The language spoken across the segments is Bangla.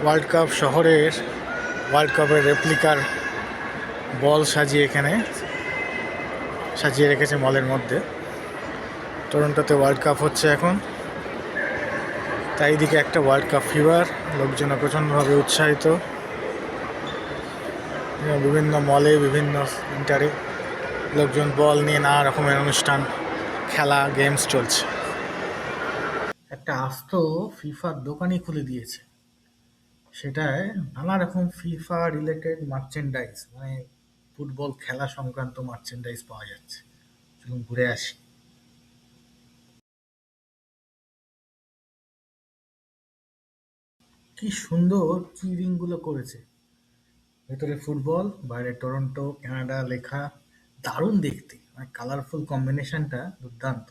ওয়ার্ল্ড কাপ শহরের ওয়ার্ল্ড কাপের রেপ্লিকার বল সাজিয়ে রেখেছে মলের মধ্যে। টরন্টোতে ওয়ার্ল্ড কাপ হচ্ছে এখন, তাই দিকে একটা ওয়ার্ল্ড কাপ ফিভার, লোকজন প্রচণ্ডভাবে উৎসাহিত। বিভিন্ন মলে, বিভিন্ন সেন্টারে লোকজন বল নিয়ে নানা রকমের অনুষ্ঠান, খেলা, গেমস চলছে। একটা আস্ত ফিফার দোকানই খুলে দিয়েছে, সেটায় নানা রকম ফিফা রিলেটেড মার্চেন্ডাইজ, মানে ফুটবল খেলা সংক্রান্ত মার্চেন্ডাইজ পাওয়া যাচ্ছে। চলুন ঘুরে আসি। কি সুন্দর কি রিং গুলো করেছে, ভেতরে ফুটবল, বাইরে টরন্টো কানাডা লেখা। দারুণ দেখতে, মানে কালারফুল কম্বিনেশনটা দুর্দান্ত।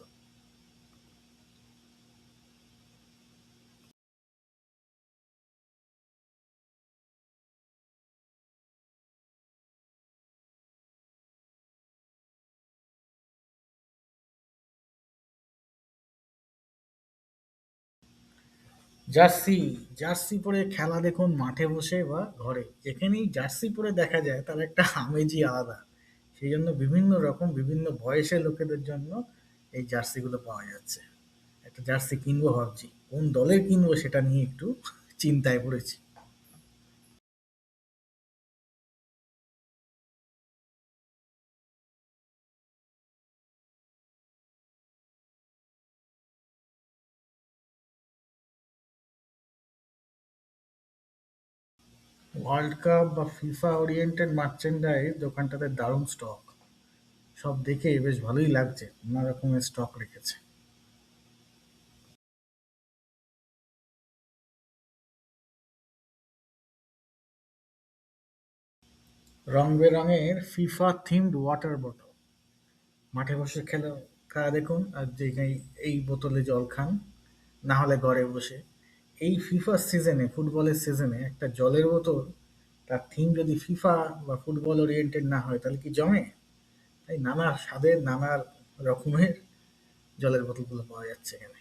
জার্সি, জার্সি পরে খেলা দেখুন, মাঠে বসে বা ঘরে যেখানেই জার্সি পরে দেখা যায় তার একটা আমেজই আলাদা। সেই জন্য বিভিন্ন রকম বিভিন্ন বয়সের লোকেদের জন্য এই জার্সিগুলো পাওয়া যাচ্ছে। একটা জার্সি কিনবো ভাবছি, কোন দলের কিনবো সেটা নিয়ে একটু চিন্তায় পড়েছি। ওয়ার্ল্ড কাপ বা ফিফা ওরিয়েন্টেড মার্চেন্ডাইজ দোকানটাতে দারুণ স্টক, সব দেখে বেশ ভালোই লাগছে, নানা রকমের স্টক রেখেছে। রং বেরঙের ফিফা থিমড ওয়াটার বটল, মাঠে বসে খেলা দেখুন, আর যেখানে এই বোতলে জল খান, না হলে ঘরে বসে। এই ফিফা সিজনে, ফুটবলের সিজনে একটা জলের বোতল, তার থিম যদি ফিফা বা ফুটবল ওরিয়েন্টেড না হয় তাহলে কি জমে? তাই নানা স্বাদের নানা রকমের জলের বোতলগুলো পাওয়া যাচ্ছে এখানে।